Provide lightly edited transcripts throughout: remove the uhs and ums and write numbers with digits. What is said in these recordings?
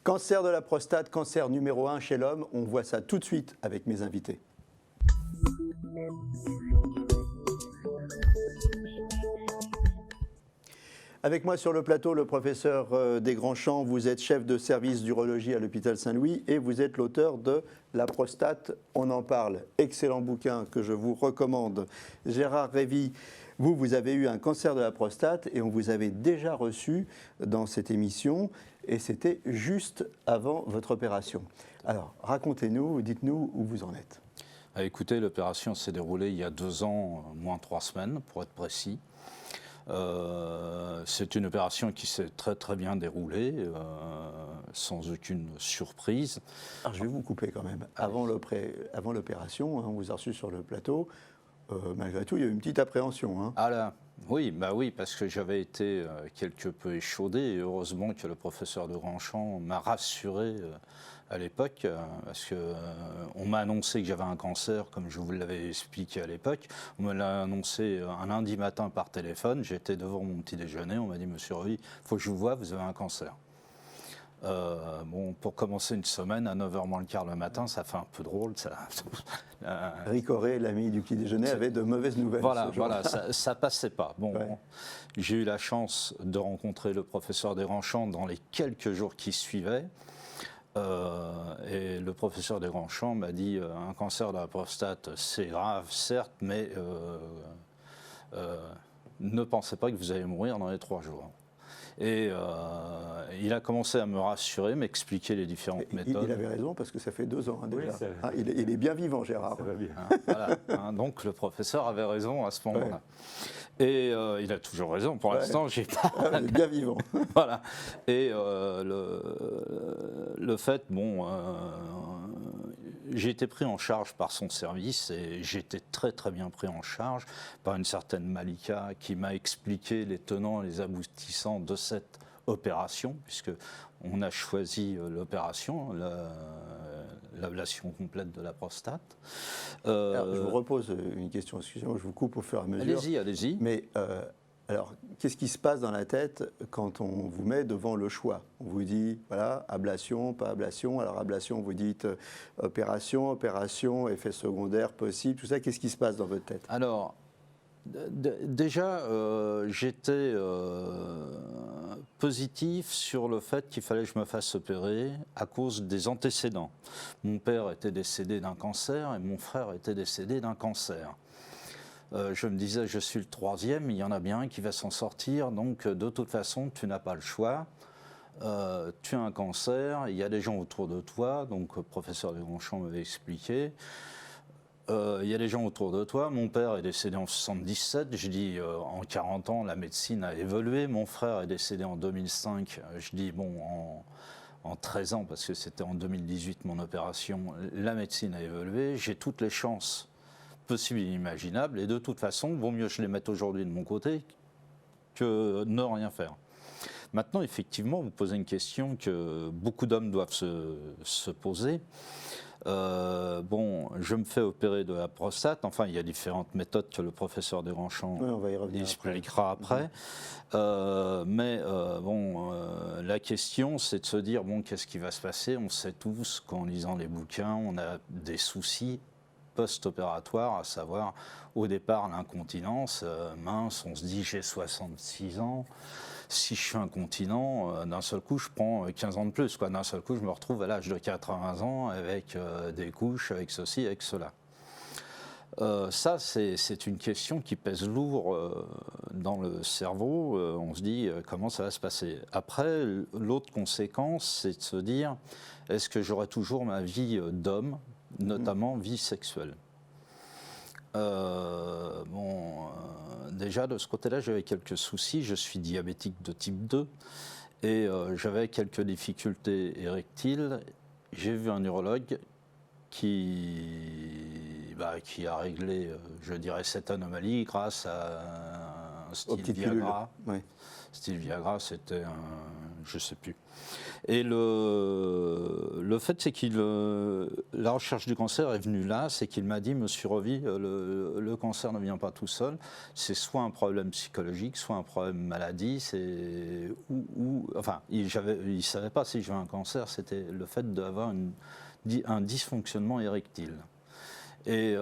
Cancer de la prostate, cancer numéro 1 chez l'homme. On voit ça tout de suite avec mes invités. Avec moi sur le plateau, le professeur Desgrandchamps. Vous êtes chef de service d'urologie à l'hôpital Saint-Louis et vous êtes l'auteur de La prostate, on en parle. Excellent bouquin que je vous recommande. Gérard Révy, vous avez eu un cancer de la prostate et on vous avait déjà reçu dans cette émission et c'était juste avant votre opération. Alors, racontez-nous, dites-nous où vous en êtes. Écoutez, l'opération s'est déroulée il y a 2 ans, moins 3 semaines, pour être précis. C'est une opération qui s'est très très bien déroulée, sans aucune surprise. Alors je vais vous couper quand même. Avant l'opération, on vous a reçu sur le plateau. Malgré tout, il y a eu une petite appréhension. Hein. Ah là, oui, parce que j'avais été quelque peu échaudé et heureusement que le professeur Desgrandchamps m'a rassuré à l'époque parce qu'on m'a annoncé que j'avais un cancer, comme je vous l'avais expliqué à l'époque. On me l'a annoncé un lundi matin par téléphone. J'étais devant mon petit déjeuner. On m'a dit, monsieur Révy, il faut que je vous voie, vous avez un cancer. Pour commencer une semaine à 9h moins le quart le matin, ça fait un peu drôle. Ricoré, l'ami du petit déjeuner, avait de mauvaises nouvelles. Voilà, ça passait pas. J'ai eu la chance de rencontrer le professeur Desgrandchamps dans les quelques jours qui suivaient. Et le professeur Desgrandchamps m'a dit un cancer de la prostate, c'est grave, certes, mais ne pensez pas que vous allez mourir dans les 3 jours. Et il a commencé à me rassurer, m'expliquer les différentes méthodes. Il avait raison parce que ça fait 2 ans déjà. Oui, il est bien vivant, Gérard. Ça va bien. Donc le professeur avait raison à ce moment-là. Ouais. Et il a toujours raison. Pour l'instant, j'ai pas. Il est bien vivant. Voilà. Et le fait, j'ai été pris en charge par son service et j'ai été très très bien pris en charge par une certaine Malika qui m'a expliqué les tenants et les aboutissants de cette opération, puisque on a choisi l'opération, l'ablation complète de la prostate. Alors, je vous repose une question, excusez-moi, je vous coupe au fur et à mesure. Allez-y. Mais alors, qu'est-ce qui se passe dans la tête quand on vous met devant le choix? On vous dit, voilà, ablation, pas ablation. Alors, ablation, vous dites opération, effet secondaire possible, tout ça. Qu'est-ce qui se passe dans votre tête? Alors, déjà, j'étais positif sur le fait qu'il fallait que je me fasse opérer à cause des antécédents. Mon père était décédé d'un cancer et mon frère était décédé d'un cancer. Je me disais, je suis le 3e, il y en a bien un qui va s'en sortir, donc de toute façon, tu n'as pas le choix. Tu as un cancer, il y a des gens autour de toi, donc le professeur Desgrandchamps m'avait expliqué. Il y a des gens autour de toi. Mon père est décédé en 77. Je dis, en 40 ans, la médecine a évolué. Mon frère est décédé en 2005. Je dis, en 13 ans, parce que c'était en 2018 mon opération, la médecine a évolué. J'ai toutes les chances possibles et inimaginables. Et de toute façon, vaut mieux que je les mette aujourd'hui de mon côté que ne rien faire. Maintenant, effectivement, vous posez une question que beaucoup d'hommes doivent se poser. Je me fais opérer de la prostate. Enfin, il y a différentes méthodes que le professeur Desgrandchamps expliquera après. La question, c'est de se dire, qu'est-ce qui va se passer? On sait tous qu'en lisant les bouquins, on a des soucis post-opératoires, à savoir, au départ, l'incontinence. Mince, on se dit, j'ai 66 ans. Si je suis incontinent, d'un seul coup, je prends 15 ans de plus. D'un seul coup, je me retrouve à l'âge de 80 ans avec des couches, avec ceci, avec cela. Ça, c'est une question qui pèse lourd dans le cerveau. On se dit, comment ça va se passer? Après, l'autre conséquence, c'est de se dire, est-ce que j'aurai toujours ma vie d'homme, notamment vie sexuelle? Déjà de ce côté-là, j'avais quelques soucis. Je suis diabétique de type 2 et j'avais quelques difficultés érectiles. J'ai vu un urologue qui a réglé, je dirais, cette anomalie grâce à un style Viagra. Oui. Style Viagra, c'était je ne sais plus. Et le fait, c'est la recherche du cancer est venue là, c'est qu'il m'a dit, Monsieur Revy, le cancer ne vient pas tout seul, c'est soit un problème psychologique, soit un problème maladie, enfin, il ne savait pas si j'avais un cancer, c'était le fait d'avoir un dysfonctionnement érectile. Et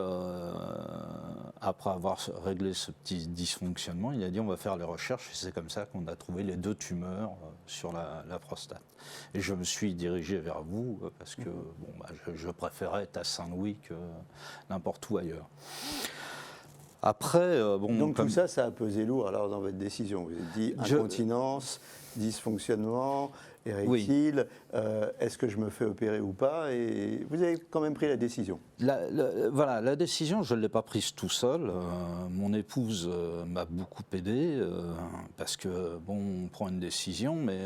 après avoir réglé ce petit dysfonctionnement, il a dit on va faire les recherches et c'est comme ça qu'on a trouvé les 2 tumeurs sur la prostate. Et je me suis dirigé vers vous parce que je préférais être à Saint-Louis que n'importe où ailleurs. Après, Donc tout ça, ça a pesé lourd alors dans votre décision. Vous avez dit incontinence, dysfonctionnement, érectile, est-ce que je me fais opérer ou pas? Et vous avez quand même pris la décision. Voilà, la décision, je ne l'ai pas prise tout seul. Mon épouse m'a beaucoup aidé parce que, on prend une décision, mais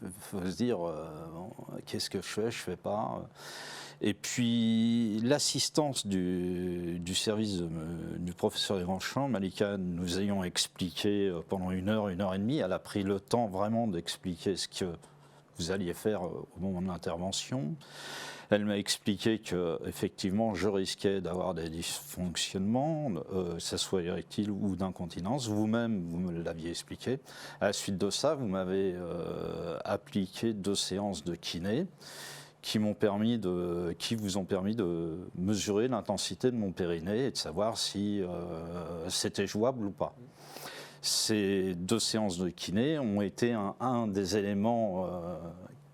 il faut se dire, qu'est-ce que je fais pas. Et puis l'assistance du service du professeur Desgrandchamps, Malika, nous ayant expliqué pendant 1 heure, 1 heure et demie, elle a pris le temps vraiment d'expliquer ce que vous alliez faire au moment de l'intervention. Elle m'a expliqué qu'effectivement je risquais d'avoir des dysfonctionnements, que ce soit érectile ou d'incontinence. Vous-même, vous me l'aviez expliqué. À la suite de ça, vous m'avez appliqué 2 séances de kiné qui vous ont permis de mesurer l'intensité de mon périnée et de savoir si c'était jouable ou pas. Ces 2 séances de kiné ont été un des éléments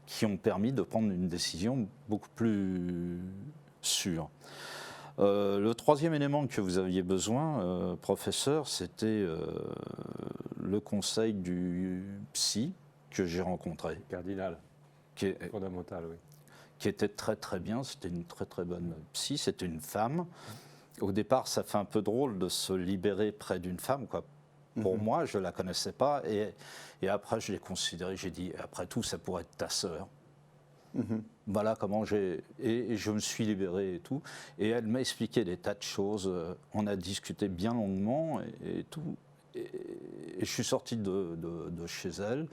qui ont permis de prendre une décision beaucoup plus sûre. Le 3e élément que vous aviez besoin, professeur, c'était le conseil du psy que j'ai rencontré. Cardinal, fondamental, oui. Qui était très très bien, c'était une très très bonne psy, c'était une femme. Au départ, ça fait un peu drôle de se libérer près d'une femme, quoi. Pour moi, je ne la connaissais pas et après je l'ai considérée, j'ai dit, après tout, ça pourrait être ta sœur. Voilà comment et je me suis libéré et tout. Et elle m'a expliqué des tas de choses, on a discuté bien longuement et tout. Et je suis sorti de chez elle.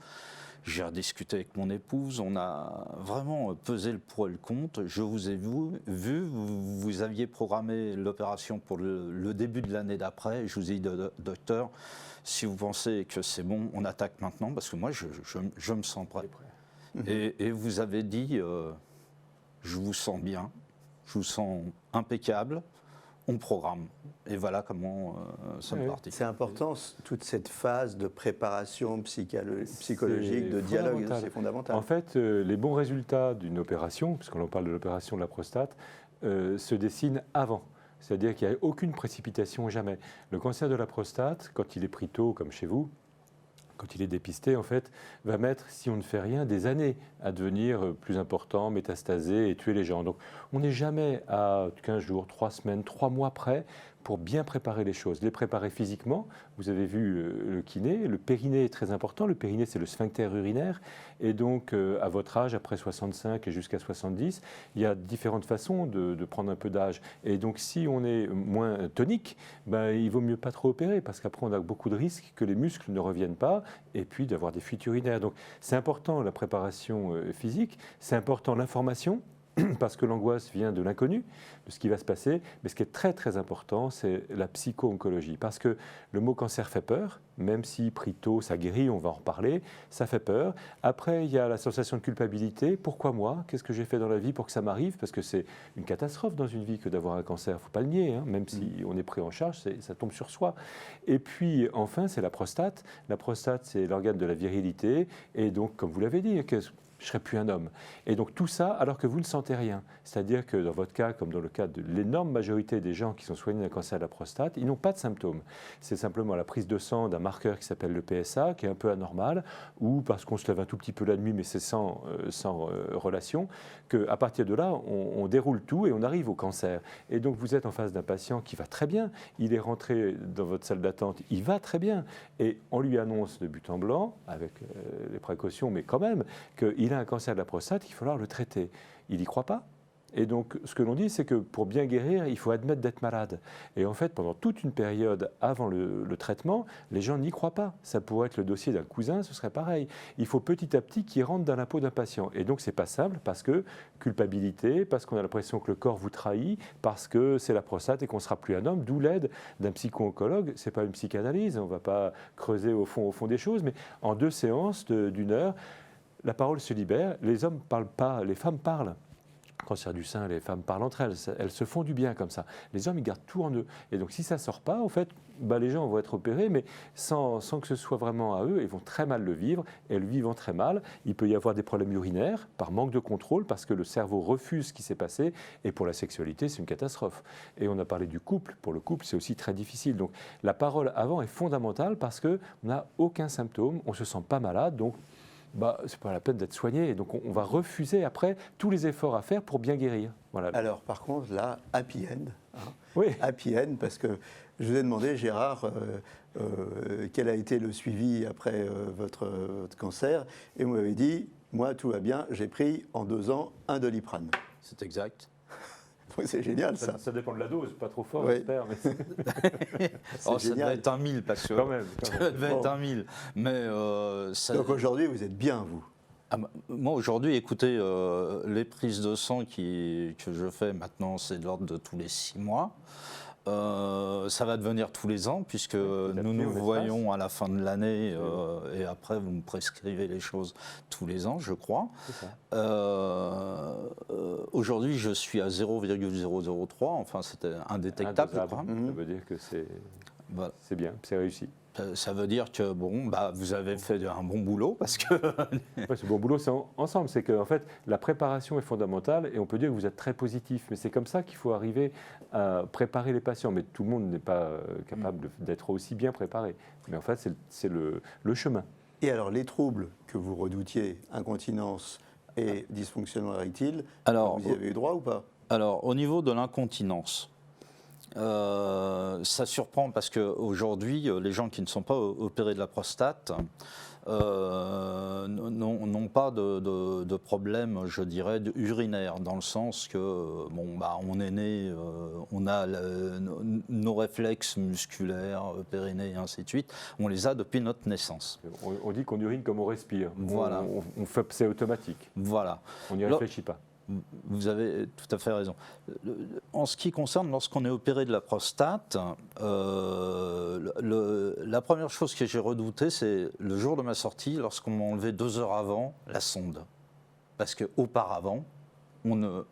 J'ai rediscuté avec mon épouse, on a vraiment pesé le pour et le contre. Je vous ai vu, vous aviez programmé l'opération pour le début de l'année d'après. Je vous ai dit, docteur, si vous pensez que c'est bon, on attaque maintenant, parce que moi, je me sens prêt. Et vous avez dit, je vous sens bien, je vous sens impeccable. On programme. Et voilà comment sommes partis. C'est important, toute cette phase de préparation psychologique, de dialogue, c'est fondamental. En fait, les bons résultats d'une opération, puisqu'on parle de l'opération de la prostate, se dessinent avant. C'est-à-dire qu'il n'y a aucune précipitation, jamais. Le cancer de la prostate, quand il est pris tôt, comme chez vous, quand il est dépisté, en fait, va mettre, si on ne fait rien, des années à devenir plus important, métastaser et tuer les gens. Donc, on n'est jamais à 15 jours, 3 semaines, 3 mois près pour bien préparer les choses. Les préparer physiquement, vous avez vu le kiné, le périnée est très important. Le périnée, c'est le sphincter urinaire. Et donc, à votre âge, après 65 et jusqu'à 70, il y a différentes façons de prendre un peu d'âge. Et donc, si on est moins tonique, il vaut mieux pas trop opérer parce qu'après, on a beaucoup de risques que les muscles ne reviennent pas et puis d'avoir des fuites urinaires. Donc, c'est important la préparation physique, c'est important l'information, parce que l'angoisse vient de l'inconnu, de ce qui va se passer. Mais ce qui est très très important, c'est la psycho-oncologie. Parce que le mot cancer fait peur, même si pris tôt, ça guérit, on va en reparler, ça fait peur. Après, il y a la sensation de culpabilité. Pourquoi moi? Qu'est-ce que j'ai fait dans la vie pour que ça m'arrive? Parce que c'est une catastrophe dans une vie que d'avoir un cancer, il ne faut pas le nier, hein. Même si on est pris en charge, ça tombe sur soi. Et puis, enfin, c'est la prostate. La prostate, c'est l'organe de la virilité. Et donc, comme vous l'avez dit, je ne serai plus un homme. Et donc tout ça alors que vous ne sentez rien. C'est-à-dire que dans votre cas, comme dans le cas de l'énorme majorité des gens qui sont soignés d'un cancer de la prostate, ils n'ont pas de symptômes. C'est simplement la prise de sang d'un marqueur qui s'appelle le PSA, qui est un peu anormal, ou parce qu'on se lève un tout petit peu la nuit, mais c'est sans relation, qu'à partir de là, on déroule tout et on arrive au cancer. Et donc vous êtes en face d'un patient qui va très bien, il est rentré dans votre salle d'attente, il va très bien, et on lui annonce de but en blanc, avec les précautions, mais quand même, qu'il a un cancer de la prostate, qu'il va falloir le traiter. Il n'y croit pas. Et donc, ce que l'on dit, c'est que pour bien guérir, il faut admettre d'être malade. Et en fait, pendant toute une période avant le traitement, les gens n'y croient pas. Ça pourrait être le dossier d'un cousin, ce serait pareil. Il faut petit à petit qu'il rentre dans la peau d'un patient. Et donc, c'est pas simple parce que culpabilité, parce qu'on a l'impression que le corps vous trahit, parce que c'est la prostate et qu'on ne sera plus un homme, d'où l'aide d'un psycho-oncologue. Ce n'est pas une psychanalyse, on ne va pas creuser au fond des choses, mais en 2 séances d'1 heure, la parole se libère, les hommes ne parlent pas, les femmes parlent. Cancer du sein, les femmes parlent entre elles se font du bien comme ça. Les hommes, ils gardent tout en eux. Et donc, si ça ne sort pas, en fait, les gens vont être opérés, mais sans que ce soit vraiment à eux, ils vont très mal le vivre, et le vivant très mal. Il peut y avoir des problèmes urinaires par manque de contrôle, parce que le cerveau refuse ce qui s'est passé, et pour la sexualité, c'est une catastrophe. Et on a parlé du couple. Pour le couple, c'est aussi très difficile. Donc, la parole avant est fondamentale, parce qu'on n'a aucun symptôme, on ne se sent pas malade, donc c'est pas la peine d'être soigné. Et donc, on va refuser après tous les efforts à faire pour bien guérir. Voilà. Alors, par contre, là, happy end. Oui. Happy end, parce que je vous ai demandé, Gérard, quel a été le suivi après votre cancer. Et vous m'avez dit, moi, tout va bien, j'ai pris en 2 ans un Doliprane. C'est exact. C'est génial, ça. Ça dépend de la dose, pas trop fort, Oui. j'espère. Mais Ça devait être un 1000, parce que quand même. ça devait être un 1000. Mais Donc aujourd'hui, vous êtes bien, vous. Moi, aujourd'hui, écoutez, les prises de sang que je fais maintenant, c'est de l'ordre de tous les 6 mois. Ça va devenir tous les ans, puisque nous voyons à la fin de l'année, et après, vous me prescrivez les choses tous les ans, je crois. Aujourd'hui, je suis à 0,003, enfin, c'était indétectable. Ça veut dire que c'est bien, c'est réussi. Ça veut dire que vous avez fait un bon boulot, parce que... Ce bon boulot, c'est ensemble. C'est qu'en fait, la préparation est fondamentale et on peut dire que vous êtes très positif. Mais c'est comme ça qu'il faut arriver à préparer les patients. Mais tout le monde n'est pas capable d'être aussi bien préparé. Mais en fait, c'est le chemin. Et alors, les troubles que vous redoutiez, incontinence et dysfonctionnement érectile, vous y avez eu droit ou pas? Alors, au niveau de l'incontinence, ça surprend parce qu'aujourd'hui, les gens qui ne sont pas opérés de la prostate n'ont pas de problème, je dirais, urinaire, dans le sens que, on est né, on a nos réflexes musculaires, périnées et ainsi de suite, on les a depuis notre naissance. On dit qu'on urine comme on respire. Voilà. C'est automatique. Voilà. On n'y réfléchit pas. Vous avez tout à fait raison. En ce qui concerne lorsqu'on est opéré de la prostate, la première chose que j'ai redoutée, c'est le jour de ma sortie, lorsqu'on m'a enlevé 2 heures avant la sonde. Parce qu'auparavant, on ne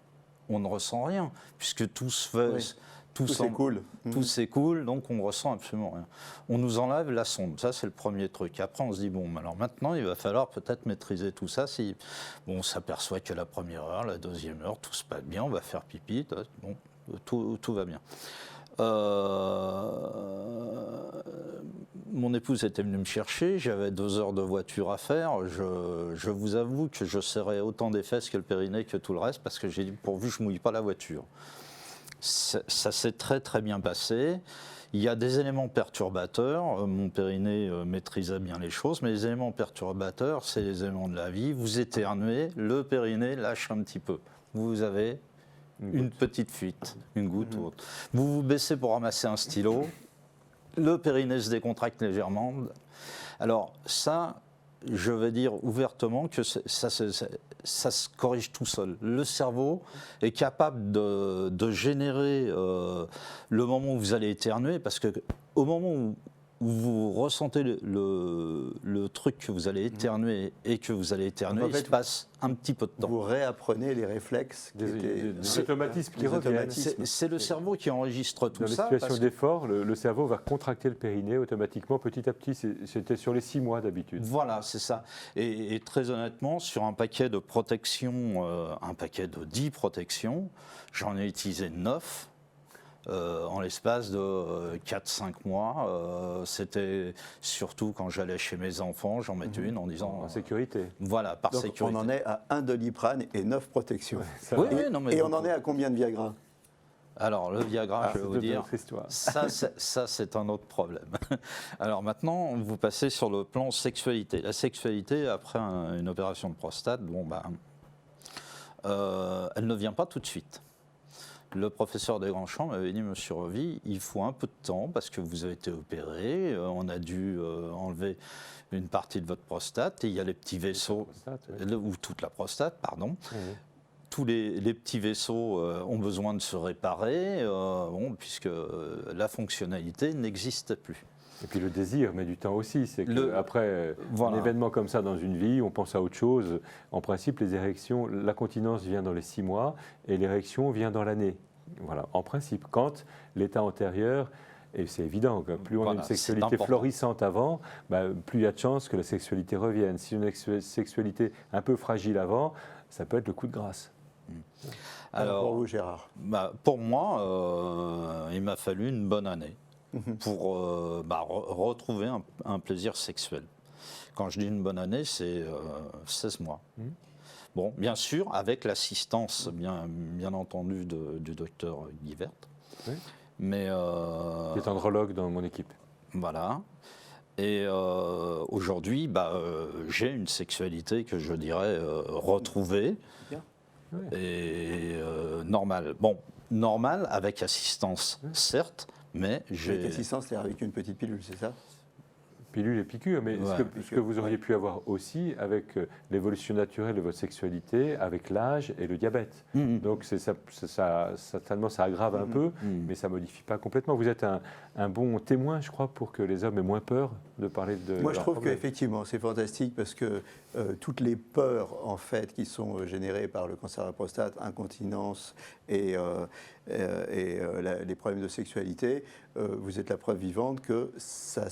ressent rien, puisque tout se fait... Oui. Tout s'écoule. Tout s'écoule, donc on ne ressent absolument rien. On nous enlève la sonde, ça c'est le premier truc. Après on se dit, alors maintenant il va falloir peut-être maîtriser tout ça. Si on s'aperçoit que la première heure, la deuxième heure, tout se passe bien, on va faire pipi, tout va bien. Mon épouse était venue me chercher, j'avais 2 heures de voiture à faire. Je vous avoue que je serrais autant des fesses que le périnée que tout le reste, parce que j'ai dit, pourvu que je ne mouille pas la voiture. Ça s'est très très bien passé. Il y a des éléments perturbateurs. Mon périnée maîtrisait bien les choses, mais les éléments perturbateurs, c'est les éléments de la vie. Vous éternuez, le périnée lâche un petit peu. Vous avez une petite fuite, une goutte ou autre. Vous vous baissez pour ramasser un stylo, le périnée se décontracte légèrement. Alors ça, je vais dire ouvertement que ça se corrige tout seul. Le cerveau est capable de générer le moment où vous allez éternuer, parce qu'au moment où vous ressentez le truc que vous allez éternuer et que vous allez éternuer, il se passe un petit peu de temps. Vous réapprenez les réflexes des automatismes qui reviennent. C'est le cerveau qui enregistre tout ça. Dans les situations d'effort, le cerveau va contracter le périnée automatiquement, petit à petit. C'était sur les 6 mois d'habitude. Voilà, c'est ça. Et très honnêtement, sur un paquet de protections, un paquet de 10 protections, j'en ai utilisé 9. En l'espace de 4-5 mois. C'était surtout quand j'allais chez mes enfants, j'en mettais une en disant... En sécurité. Voilà, par Donc sécurité. on en est à 1 Doliprane et 9 protections. Ouais, et on en est à combien de Viagra? Alors, le Viagra, je vais vous dire, ça c'est un autre problème. Alors maintenant, vous passez sur le plan sexualité. La sexualité, après une opération de prostate, Elle ne vient pas tout de suite. Le professeur Desgrandchamps m'avait dit, Monsieur Revy, il faut un peu de temps parce que vous avez été opéré, on a dû enlever une partie de votre prostate et il y a les petits vaisseaux, ou toute la prostate, pardon. Oui. Tous les petits vaisseaux ont besoin de se réparer, puisque la fonctionnalité n'existe plus. Et puis le désir met du temps aussi. C'est qu'après voilà. un événement comme ça dans une vie, on pense à autre chose. En principe, les érections, la continence vient dans les 6 mois et l'érection vient dans l'année. Voilà, en principe. Quand l'état antérieur, et c'est évident, plus on a une sexualité florissante avant, plus il y a de chances que la sexualité revienne. Si on a une sexualité un peu fragile avant, ça peut être le coup de grâce. Alors, pour vous, Gérard? Pour moi, il m'a fallu une bonne année pour retrouver un plaisir sexuel. Quand je dis une bonne année, c'est 16 mois. Bon, bien sûr, avec l'assistance, bien entendu, du docteur Guivert. Oui. Mais qui est andrologue dans mon équipe. Voilà. Et aujourd'hui, j'ai une sexualité que je dirais retrouvée et normale. Bon, normale avec assistance, certes, mais j'ai... Avec assistance, c'est avec une petite pilule, c'est ça? Pilule et piqûre, mais ce que vous auriez pu avoir aussi avec l'évolution naturelle de votre sexualité, avec l'âge et le diabète. Donc certainement ça aggrave un peu, mais ça ne modifie pas complètement. Vous êtes un bon témoin, je crois, pour que les hommes aient moins peur de parler de Moi, je trouve problème. qu'effectivement, c'est fantastique parce que toutes les peurs, en fait, qui sont générées par le cancer de la prostate, incontinence et les problèmes de sexualité, vous êtes la preuve vivante que ça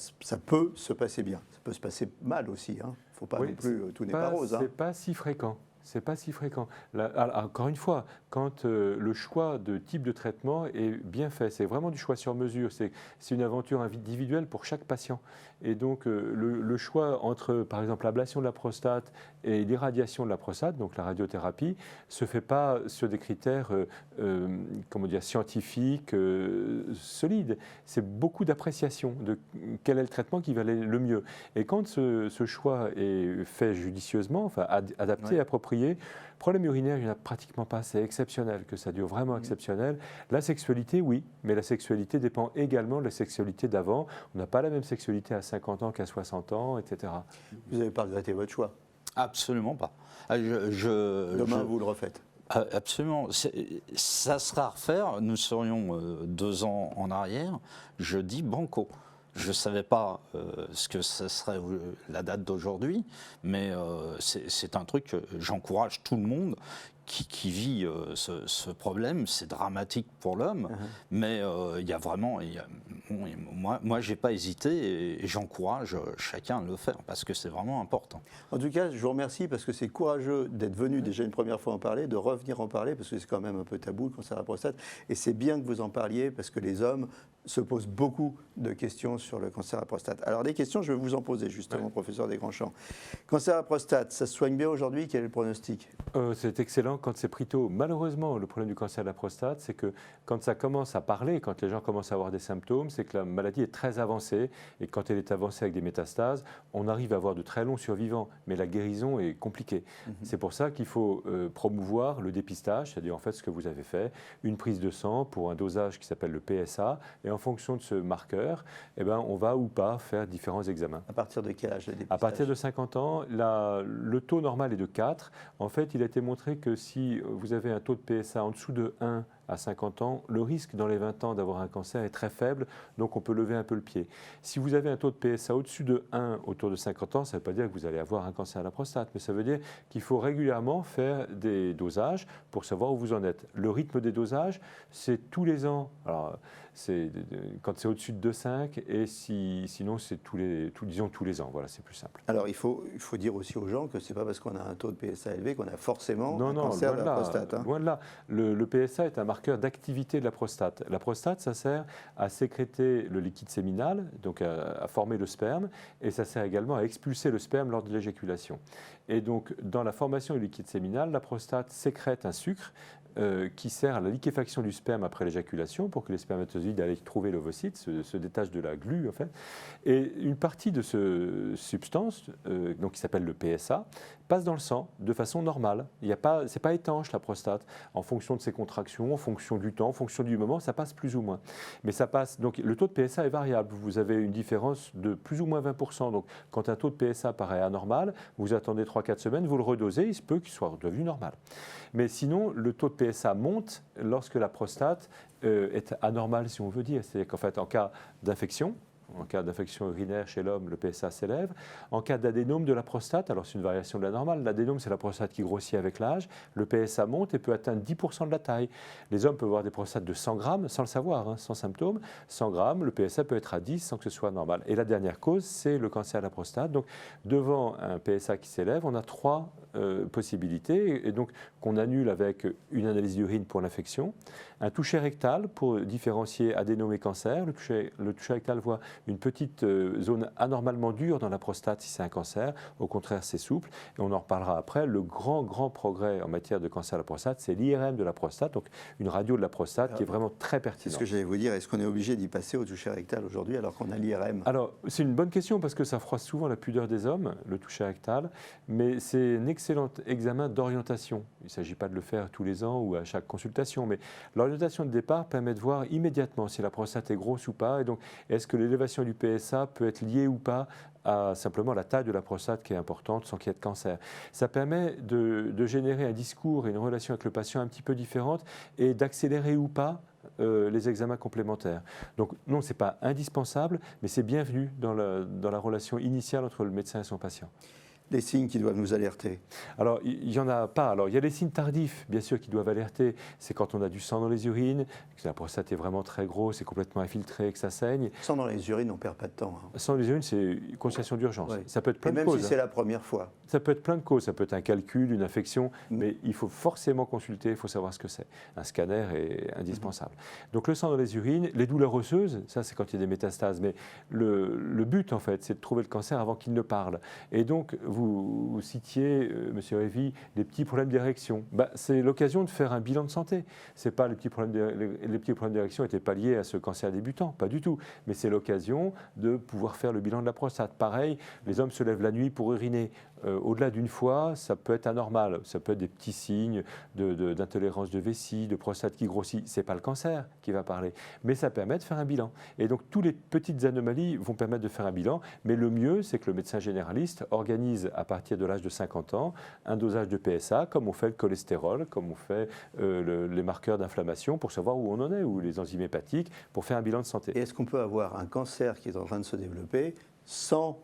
peut se passer bien. Ça peut se passer mal aussi. Il ne faut pas non plus, tout n'est pas rose. C'est pas si fréquent. C'est pas si fréquent. Encore une fois, quand le choix de type de traitement est bien fait, c'est vraiment du choix sur mesure, c'est une aventure individuelle pour chaque patient. Et donc le choix entre, par exemple, l'ablation de la prostate et l'irradiation de la prostate, donc la radiothérapie, se fait pas sur des critères scientifiques, solides. C'est beaucoup d'appréciation de quel est le traitement qui va aller le mieux. Et quand ce choix est fait judicieusement, enfin adapté, approprié, problème urinaire, il n'y en a pratiquement pas. C'est exceptionnel, que ça dure vraiment exceptionnel. La sexualité, oui, mais la sexualité dépend également de la sexualité d'avant. On n'a pas la même sexualité à 50 ans qu'à 60 ans, etc. Vous n'avez pas regretté votre choix? Absolument pas. Demain, vous le refaites? Absolument. Ça sera à refaire. Nous serions 2 ans en arrière. Je dis banco. Je ne savais pas ce que ce serait la date d'aujourd'hui, mais c'est un truc que j'encourage tout le monde qui vit ce problème. C'est dramatique pour l'homme, mais il y a vraiment... moi, je n'ai pas hésité et j'encourage chacun à le faire parce que c'est vraiment important. En tout cas, je vous remercie parce que c'est courageux d'être venu déjà une première fois en parler, de revenir en parler parce que c'est quand même un peu tabou le cancer de la prostate. Et c'est bien que vous en parliez parce que les hommes se posent beaucoup de questions sur le cancer de la prostate. Alors des questions, je vais vous en poser justement, professeur Desgrandchamps. Cancer de la prostate, ça se soigne bien aujourd'hui? Quel est le pronostic? C'est excellent quand c'est pris tôt. Malheureusement, le problème du cancer de la prostate, c'est que quand ça commence à parler, quand les gens commencent à avoir des symptômes, c'est que la maladie est très avancée. Et quand elle est avancée avec des métastases, on arrive à avoir de très longs survivants. Mais la guérison est compliquée. C'est pour ça qu'il faut promouvoir le dépistage, c'est-à-dire en fait ce que vous avez fait, une prise de sang pour un dosage qui s'appelle le PSA. Et en fonction de ce marqueur, on va ou pas faire différents examens. À partir de quel âge le dépistage? À partir de 50 ans, le taux normal est de 4. En fait, il a été montré que si vous avez un taux de PSA en dessous de 1 à 50 ans, le risque dans les 20 ans d'avoir un cancer est très faible, donc on peut lever un peu le pied. Si vous avez un taux de PSA au-dessus de 1 autour de 50 ans, ça ne veut pas dire que vous allez avoir un cancer de la prostate, mais ça veut dire qu'il faut régulièrement faire des dosages pour savoir où vous en êtes. Le rythme des dosages, c'est tous les ans. Alors, quand c'est au-dessus de 2,5 et sinon c'est tous les ans. Voilà, c'est plus simple. Alors il faut dire aussi aux gens que ce n'est pas parce qu'on a un taux de PSA élevé qu'on a forcément un cancer de la prostate. Loin de là. Le PSA est un marqueur d'activité de la prostate. La prostate, ça sert à sécréter le liquide séminal, donc à former le sperme, et ça sert également à expulser le sperme lors de l'éjaculation. Et donc dans la formation du liquide séminal, la prostate sécrète un sucre qui sert à la liquéfaction du sperme après l'éjaculation pour que les spermatozoïdes envie d'aller trouver l'ovocyte, se détache de la glu en fait. Et une partie de ce substance, donc qui s'appelle le PSA, passe dans le sang de façon normale. C'est pas étanche la prostate. En fonction de ses contractions, en fonction du temps, en fonction du moment, ça passe plus ou moins. Mais ça passe. Donc le taux de PSA est variable. Vous avez une différence de plus ou moins 20%. Donc quand un taux de PSA paraît anormal, vous attendez 3-4 semaines, vous le redosez, il se peut qu'il soit redevenu normal. Mais sinon, le taux de PSA monte lorsque la prostate est anormale, si on veut dire. C'est-à-dire qu'en fait, en cas d'infection urinaire chez l'homme, le PSA s'élève. En cas d'adénome de la prostate, alors c'est une variation de la normale, l'adénome c'est la prostate qui grossit avec l'âge, le PSA monte et peut atteindre 10% de la taille. Les hommes peuvent avoir des prostates de 100 grammes, sans le savoir, hein, sans symptômes. 100 grammes, le PSA peut être à 10 sans que ce soit normal. Et la dernière cause, c'est le cancer de la prostate. Donc devant un PSA qui s'élève, on a 3 possibilités, et donc qu'on annule avec une analyse d'urine pour l'infection, un toucher rectal pour différencier adénome et cancer. Le toucher rectal voit une petite zone anormalement dure dans la prostate si c'est un cancer. Au contraire, c'est souple. Et on en reparlera après. Le grand progrès en matière de cancer de la prostate, c'est l'IRM de la prostate, donc une radio de la prostate qui est vraiment très pertinente. C'est ce que j'allais vous dire. Est-ce qu'on est obligé d'y passer au toucher rectal aujourd'hui alors qu'on a l'IRM? Alors, c'est une bonne question parce que ça froisse souvent la pudeur des hommes, le toucher rectal, mais c'est un excellent examen d'orientation. Il ne s'agit pas de le faire tous les ans ou à chaque consultation, mais l'orientation de départ permet de voir immédiatement si la prostate est grosse ou pas, et donc est-ce que l'élévation du PSA peut être liée ou pas à simplement la taille de la prostate qui est importante sans qu'il y ait de cancer. Ça permet de générer un discours et une relation avec le patient un petit peu différente et d'accélérer ou pas les examens complémentaires. Donc non, ce n'est pas indispensable, mais c'est bienvenu dans la relation initiale entre le médecin et son patient. Les signes qui doivent nous alerter? Alors, il n'y en a pas. Alors, il y a les signes tardifs, bien sûr, qui doivent alerter. C'est quand on a du sang dans les urines, que la prostate est vraiment très grosse, c'est complètement infiltré, que ça saigne. Sang dans les urines, on ne perd pas de temps. Hein. Sang dans les urines, c'est une consultation d'urgence. Oui. Ça peut être plein et de même causes. Si c'est la première fois. Ça peut être plein de causes. Ça peut être un calcul, une infection, mais il faut forcément consulter, il faut savoir ce que c'est. Un scanner est indispensable. Donc, le sang dans les urines, les douleurs osseuses, ça, c'est quand il y a des métastases. Mais le but, en fait, c'est de trouver le cancer avant qu'il ne parle. Et donc, vous Monsieur Evy, les petits problèmes d'érection. C'est l'occasion de faire un bilan de santé. C'est pas les petits problèmes d'érection n'étaient pas liés à ce cancer débutant, pas du tout. Mais c'est l'occasion de pouvoir faire le bilan de la prostate. Pareil, les hommes se lèvent la nuit pour uriner. Au-delà d'une fois, ça peut être anormal. Ça peut être des petits signes d'intolérance de vessie, de prostate qui grossit. C'est pas le cancer qui va parler, mais ça permet de faire un bilan. Et donc, toutes les petites anomalies vont permettre de faire un bilan. Mais le mieux, c'est que le médecin généraliste organise à partir de l'âge de 50 ans un dosage de PSA, comme on fait le cholestérol, comme on fait les marqueurs d'inflammation pour savoir où on en est, ou les enzymes hépatiques, pour faire un bilan de santé. Et est-ce qu'on peut avoir un cancer qui est en train de se développer sans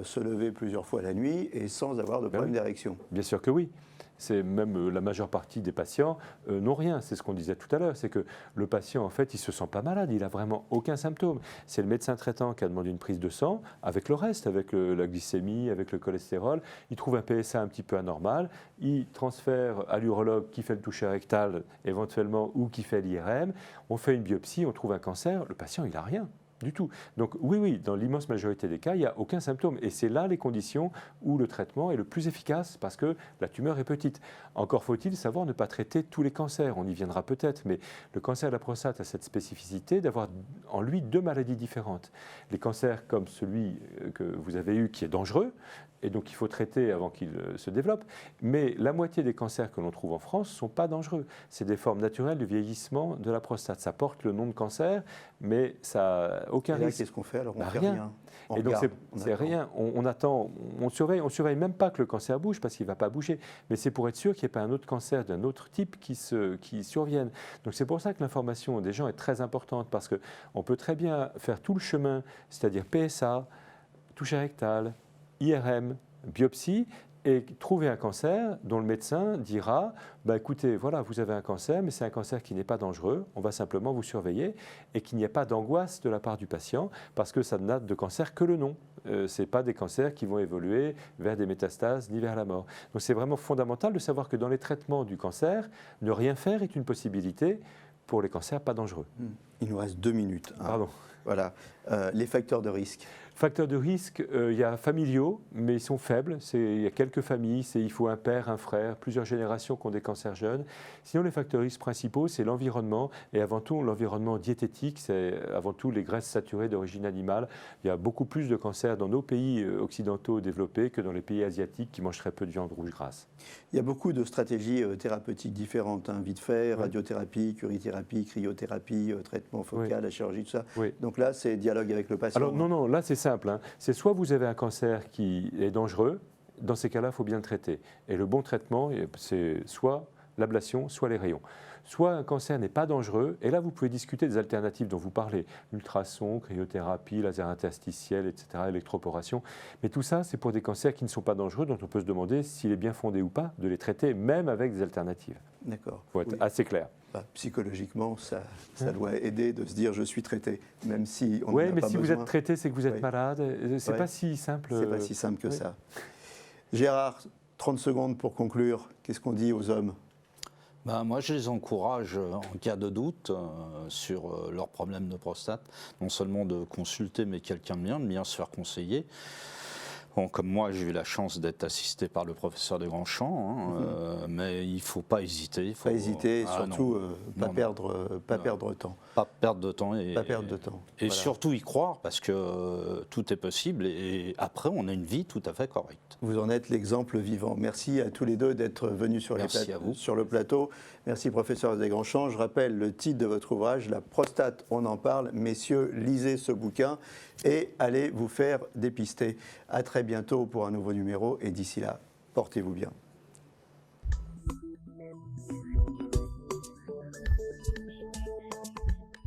se lever plusieurs fois la nuit et sans avoir de problème d'érection? Bien sûr que oui. C'est même la majeure partie des patients n'ont rien. C'est ce qu'on disait tout à l'heure. C'est que le patient, en fait, il ne se sent pas malade. Il n'a vraiment aucun symptôme. C'est le médecin traitant qui a demandé une prise de sang avec le reste, avec la glycémie, avec le cholestérol. Il trouve un PSA un petit peu anormal. Il transfère à l'urologue qui fait le toucher rectal éventuellement ou qui fait l'IRM. On fait une biopsie, on trouve un cancer. Le patient, il n'a rien. Du tout. Donc oui, dans l'immense majorité des cas, il n'y a aucun symptôme. Et c'est là les conditions où le traitement est le plus efficace parce que la tumeur est petite. Encore faut-il savoir ne pas traiter tous les cancers. On y viendra peut-être, mais le cancer de la prostate a cette spécificité d'avoir en lui 2 maladies différentes. Les cancers comme celui que vous avez eu qui est dangereux, et donc il faut traiter avant qu'il se développe. Mais la moitié des cancers que l'on trouve en France ne sont pas dangereux. C'est des formes naturelles de vieillissement de la prostate. Ça porte le nom de cancer, mais ça n'a aucun risque. Qu'est-ce qu'on fait alors? On ne fait rien. rien. Et donc c'est rien. On attend, on surveille même pas que le cancer bouge parce qu'il ne va pas bouger. Mais c'est pour être sûr qu'il n'y ait pas un autre cancer d'un autre type qui survienne. Donc c'est pour ça que l'information des gens est très importante parce qu'on peut très bien faire tout le chemin, c'est-à-dire PSA, toucher rectal, IRM, biopsie, et trouver un cancer dont le médecin dira écoutez, voilà, vous avez un cancer, mais c'est un cancer qui n'est pas dangereux, on va simplement vous surveiller et qu'il n'y ait pas d'angoisse de la part du patient parce que ça n'a de cancer que le nom. Ce n'est pas des cancers qui vont évoluer vers des métastases ni vers la mort. Donc c'est vraiment fondamental de savoir que dans les traitements du cancer, ne rien faire est une possibilité pour les cancers pas dangereux. Il nous reste 2 minutes. Pardon. Voilà. Les facteurs de risque. Facteurs de risque, il y a familiaux, mais ils sont faibles. Il y a quelques familles, il faut un père, un frère, plusieurs générations qui ont des cancers jeunes. Sinon, les facteurs de risque principaux, c'est l'environnement, et avant tout l'environnement diététique, c'est avant tout les graisses saturées d'origine animale. Il y a beaucoup plus de cancers dans nos pays occidentaux développés que dans les pays asiatiques qui mangent très peu de viande rouge grasse. Il y a beaucoup de stratégies thérapeutiques différentes, hein, vite fait, radiothérapie, curithérapie, cryothérapie, traitement focal, la chirurgie, tout ça. Oui. Donc là, c'est dialogue avec le patient. Alors non, là c'est simple. C'est soit vous avez un cancer qui est dangereux, dans ces cas-là, il faut bien le traiter. Et le bon traitement, c'est soit l'ablation, soit les rayons. Soit un cancer n'est pas dangereux, et là vous pouvez discuter des alternatives dont vous parlez, ultrasons, cryothérapie, laser interstitiel, etc., électroporation. Mais tout ça, c'est pour des cancers qui ne sont pas dangereux, dont on peut se demander s'il est bien fondé ou pas de les traiter, même avec des alternatives. D'accord. Il faut être assez clair. Bah, psychologiquement, ça doit aider de se dire je suis traité, même si on Oui, n'en a mais pas si vous besoin. êtes traité, c'est que vous êtes Oui. malade. C'est pas si simple. C'est pas si simple que oui. ça. Gérard, 30 secondes pour conclure. Qu'est-ce qu'on dit aux hommes? Ben, moi, je les encourage, en cas de doute sur leurs problèmes de prostate, non seulement de consulter, mais quelqu'un de bien se faire conseiller. Bon, comme moi, j'ai eu la chance d'être assisté par le professeur Desgrandchamps, hein, mais il ne faut pas hésiter. Il faut Pas hésiter, surtout pas perdre de temps. Pas perdre de temps. Pas perdre de temps. Et Voilà. surtout y croire, parce que tout est possible. Et après, on a une vie tout à fait correcte. Vous en êtes l'exemple vivant. Merci à tous les deux d'être venus sur le plateau. Merci professeur Desgrandchamps. Je rappelle le titre de votre ouvrage, La prostate, on en parle. Messieurs, lisez ce bouquin et allez vous faire dépister. À très bientôt pour un nouveau numéro et d'ici là, portez-vous bien.